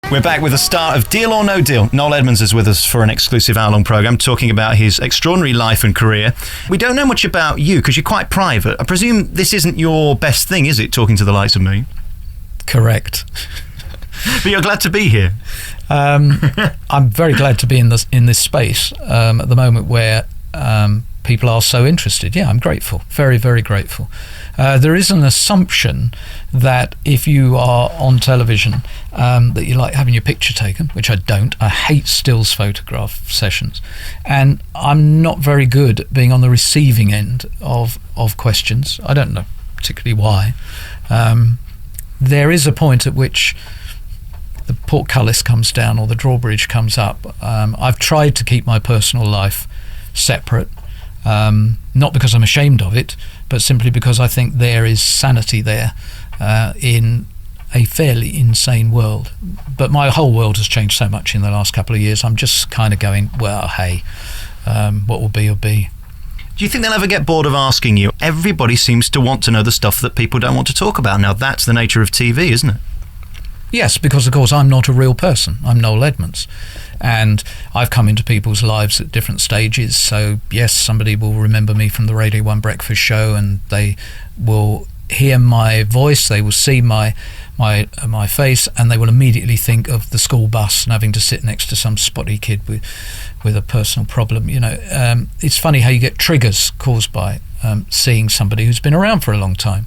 We're back with the star of Deal or No Deal. Noel Edmonds is with us for an exclusive hour-long programme talking about his extraordinary life and career. We don't know much about you because you're quite private. I presume this isn't your best thing, is it, talking to the likes of me? Correct. But you're glad to be here. I'm very glad to be in this space at the moment where people are so interested. Yeah, I'm grateful. Very, very grateful. There is an assumption that if you are on television that you like having your picture taken, which I don't. I hate stills photograph sessions. And I'm not very good at being on the receiving end of questions. I don't know particularly why. There is a point at which the portcullis comes down or the drawbridge comes up. I've tried to keep my personal life separate, not because I'm ashamed of it, but simply because I think there is sanity there in a fairly insane world. But my whole world has changed so much in the last couple of years. I'm just kind of going, well, hey, what will be will be. Do you think they'll ever get bored of asking you? Everybody seems to want to know the stuff that people don't want to talk about. Now, that's the nature of TV, isn't it? Yes, because of course I'm not a real person. I'm Noel Edmonds, and I've come into people's lives at different stages. So yes, somebody will remember me from the Radio 1 breakfast show, and they will hear my voice, they will see my face, and they will immediately think of the school bus and having to sit next to some spotty kid with a personal problem. You know, it's funny how you get triggers caused by seeing somebody who's been around for a long time.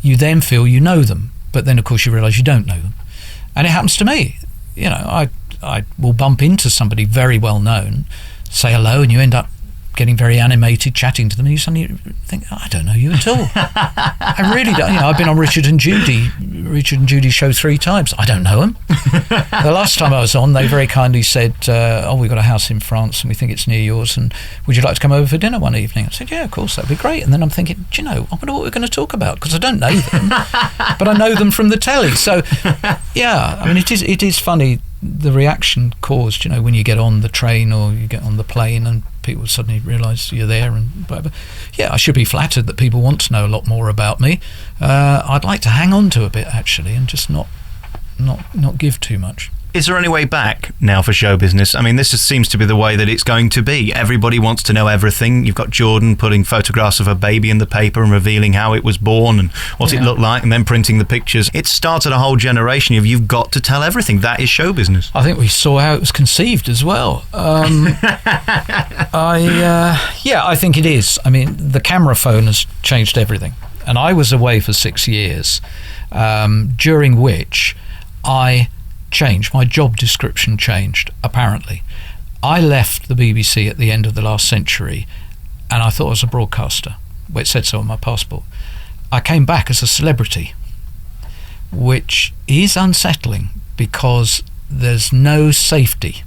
You then feel you know them. But then, of course, you realise you don't know them. And it happens to me. You know, I will bump into somebody very well known, say hello, and you end up getting very animated, chatting to them, and you suddenly think, oh, I don't know you at all. I really don't. You know, I've been on Richard and Judy's show 3 times. I don't know them. The last time I was on, they very kindly said, we've got a house in France and we think it's near yours, and would you like to come over for dinner one evening? I said, yeah, of course, that'd be great. And then I'm thinking, do you know, I wonder what we're going to talk about, because I don't know them, but I know them from the telly. So, yeah, I mean, it is funny, the reaction caused, you know, when you get on the train or you get on the plane and people suddenly realise you're there and whatever. Yeah, I should be flattered that people want to know a lot more about me. I'd like to hang on to a bit, actually, and just not give too much. Is there any way back now for show business? I mean, this seems to be the way that it's going to be. Everybody wants to know everything. You've got Jordan putting photographs of her baby in the paper and revealing how it was born and what it looked like, and then printing the pictures. It started a whole generation of you've got to tell everything. That is show business. I think we saw how it was conceived as well. I think it is. I mean, the camera phone has changed everything. And I was away for 6 years, during which I changed. My job description changed, apparently. I left the BBC at the end of the last century, and I thought I was a broadcaster. Well, it said so on my passport. I came back as a celebrity, which is unsettling because there's no safety.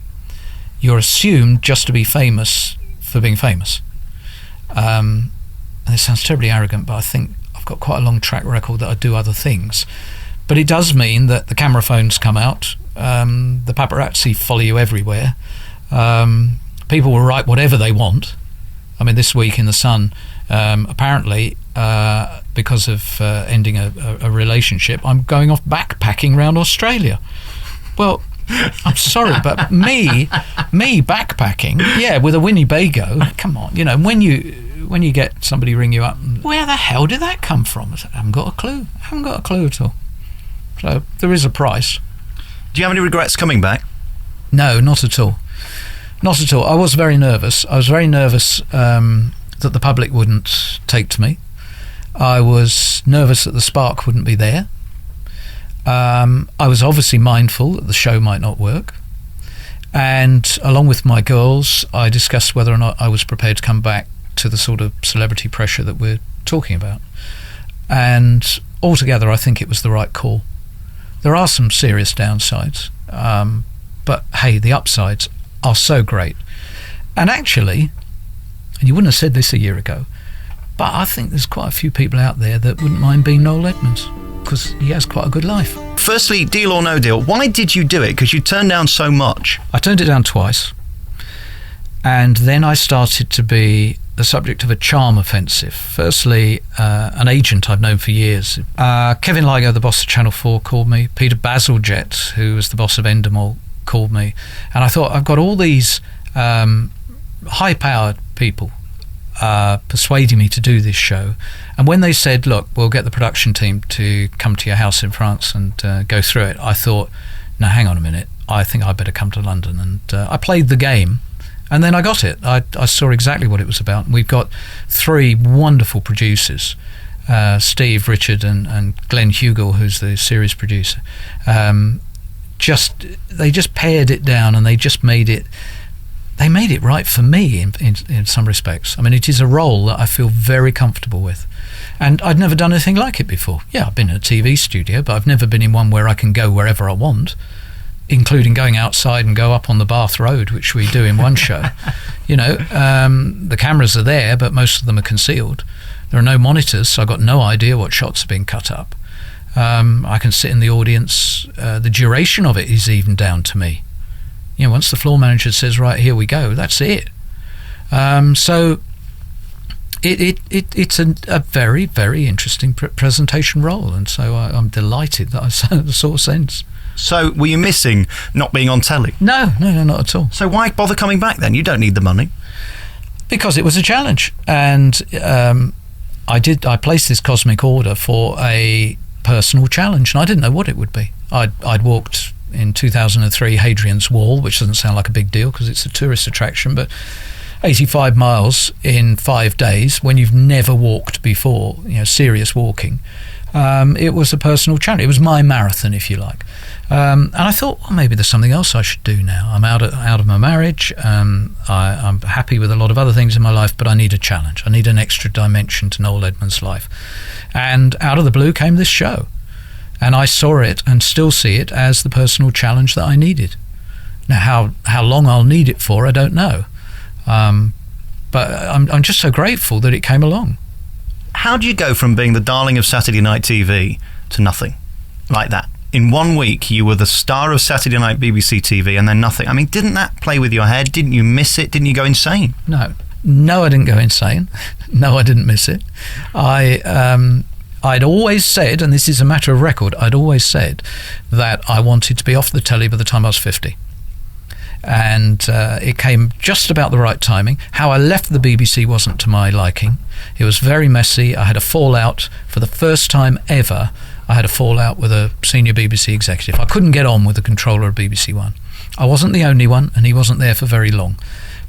You're assumed just to be famous for being famous. And it sounds terribly arrogant, but I think I've got quite a long track record that I do other things. But it does mean that the camera phones come out, the paparazzi follow you everywhere. People will write whatever they want. I mean, this week in The Sun, apparently, because of ending a relationship, I'm going off backpacking around Australia. Well, I'm sorry, but me backpacking, with a Winnebago, come on, you know, when you get somebody ring you up, where the hell did that come from? I said, I haven't got a clue at all. So there is a price. Do you have any regrets coming back? No, not at all. Not at all. I was very nervous. That the public wouldn't take to me. I was nervous that the spark wouldn't be there. I was obviously mindful that the show might not work. And along with my girls, I discussed whether or not I was prepared to come back to the sort of celebrity pressure that we're talking about. And altogether, I think it was the right call. There are some serious downsides, but hey, the upsides are so great. And actually, and you wouldn't have said this a year ago, but I think there's quite a few people out there that wouldn't mind being Noel Edmonds, because he has quite a good life. Firstly, Deal or No Deal, why did you do it? Because you turned down so much. I turned it down twice, and then I started to be the subject of a charm offensive. Firstly, an agent I've known for years, Kevin Ligo, the boss of Channel 4, called me. Peter Bazalgette, who was the boss of Endemol, called me. And I thought, I've got all these high-powered people persuading me to do this show. And when they said, look, we'll get the production team to come to your house in France and go through it, I thought, no, hang on a minute, I think I better come to London. And I played the game, and then I got it. I saw exactly what it was about. We've got 3 wonderful producers, Steve, Richard and Glenn Hugel, who's the series producer. They just pared it down, and they just made it right for me in some respects. I mean, it is a role that I feel very comfortable with. And I'd never done anything like it before. Yeah, I've been in a TV studio, but I've never been in one where I can go wherever I want, including going outside and go up on the Bath Road, which we do in one show. The cameras are there, but most of them are concealed. There are no monitors, so I've got no idea what shots are being cut up. I can sit in the audience. The duration of it is even down to me. Once the floor manager says, right, here we go, that's it. So it's a very, very interesting presentation role, and so I'm delighted that I saw sense. So were you missing not being on telly? No, not at all. So why bother coming back then? You don't need the money. Because it was a challenge, and I placed this cosmic order for a personal challenge, and I didn't know what it would be. I'd walked in 2003 Hadrian's Wall, which doesn't sound like a big deal because it's a tourist attraction, but 85 miles in 5 days when you've never walked before, serious walking. It was a personal challenge. It was my marathon, if you like. And I thought, well, maybe there's something else I should do now. I'm out of my marriage. I'm happy with a lot of other things in my life, but I need a challenge. I need an extra dimension to Noel Edmonds' life. And out of the blue came this show. And I saw it and still see it as the personal challenge that I needed. Now, how long I'll need it for, I don't know. But I'm just so grateful that it came along. How do you go from being the darling of Saturday night TV to nothing like that? In 1 week, you were the star of Saturday night BBC TV and then nothing. I mean, didn't that play with your head? Didn't you miss it? Didn't you go insane? No, I didn't go insane. No, I didn't miss it. I'd always said, and this is a matter of record, I'd always said that I wanted to be off the telly by the time I was 50. And it came just about the right timing. How I left the BBC wasn't to my liking. It was very messy. I had a fallout. For the first time ever, I had a fallout with a senior BBC executive. I couldn't get on with the controller of BBC One. I wasn't the only one, and he wasn't there for very long.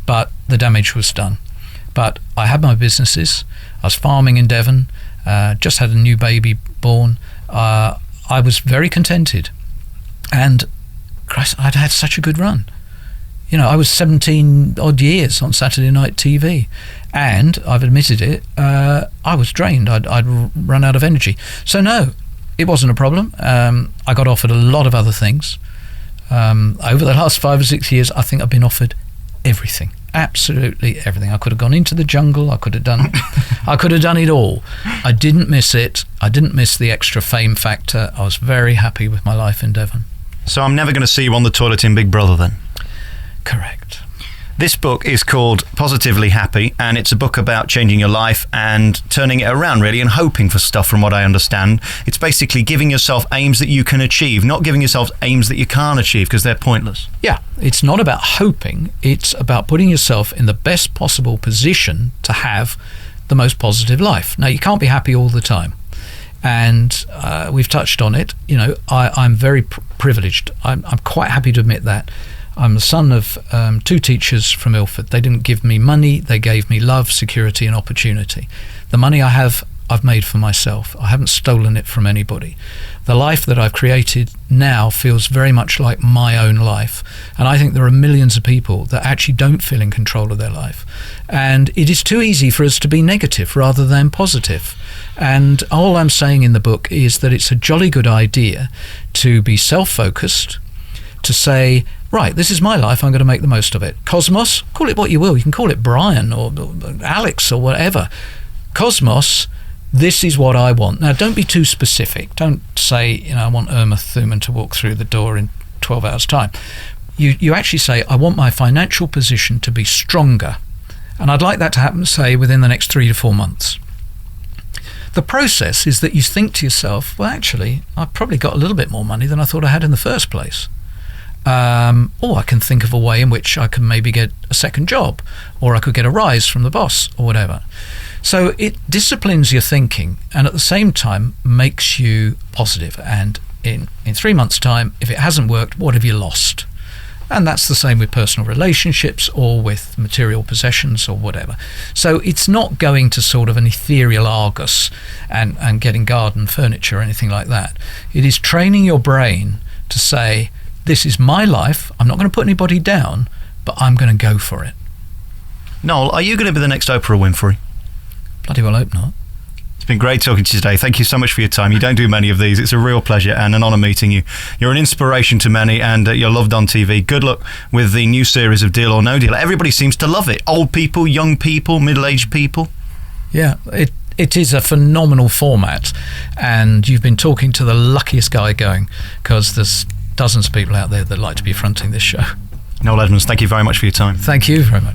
But the damage was done. But I had my businesses. I was farming in Devon. Just had a new baby born. I was very contented. And Christ, I'd had such a good run. I was 17 odd years on Saturday night TV, and I've admitted it, I was drained. I'd run out of energy. So no, it wasn't a problem. I got offered a lot of other things. Over the last 5 or 6 years, I think I've been offered everything. Absolutely everything. I could have gone into the jungle. I could have done it all. I didn't miss it. I didn't miss the extra fame factor. I was very happy with my life in Devon. So I'm never going to see you on the toilet in Big Brother then? Correct. This book is called Positively Happy, and it's a book about changing your life and turning it around, really, and hoping for stuff, from what I understand. It's basically giving yourself aims that you can achieve, not giving yourself aims that you can't achieve, because they're pointless. Yeah, it's not about hoping. It's about putting yourself in the best possible position to have the most positive life. Now, you can't be happy all the time. And we've touched on it. I'm very privileged. I'm quite happy to admit that. I'm the son of 2 teachers from Ilford. They didn't give me money. They gave me love, security and opportunity. The money I have, I've made for myself. I haven't stolen it from anybody. The life that I've created now feels very much like my own life. And I think there are millions of people that actually don't feel in control of their life. And it is too easy for us to be negative rather than positive. And all I'm saying in the book is that it's a jolly good idea to be self-focused, to say, right, this is my life, I'm going to make the most of it. Cosmos, call it what you will. You can call it Brian or Alex or whatever. Cosmos, this is what I want. Now, don't be too specific. Don't say, I want Irma Thuman to walk through the door in 12 hours' time. You actually say, I want my financial position to be stronger, And I'd like that to happen, say, within the next 3 to 4 months. The process is that you think to yourself, well, actually, I've probably got a little bit more money than I thought I had in the first place. Or I can think of a way in which I can maybe get a second job, or I could get a rise from the boss, or whatever. So it disciplines your thinking, and at the same time makes you positive. And in 3 months' time, if it hasn't worked, what have you lost? And that's the same with personal relationships or with material possessions or whatever. So it's not going to sort of an ethereal Argus and getting garden furniture or anything like that. It is training your brain to say, this is my life, I'm not going to put anybody down, but I'm going to go for it. Noel, are you going to be the next Oprah Winfrey? Bloody well hope not. It's been great talking to you today. Thank you so much for your time. You don't do many of these. It's a real pleasure and an honour meeting you. You're an inspiration to many, and you're loved on TV. Good luck with the new series of Deal or No Deal. Everybody seems to love it. Old people, young people, middle-aged people. Yeah, it is a phenomenal format, and you've been talking to the luckiest guy going, because there's dozens of people out there that like to be fronting this show. Noel Edmonds, thank you very much for your time. Thank you very much.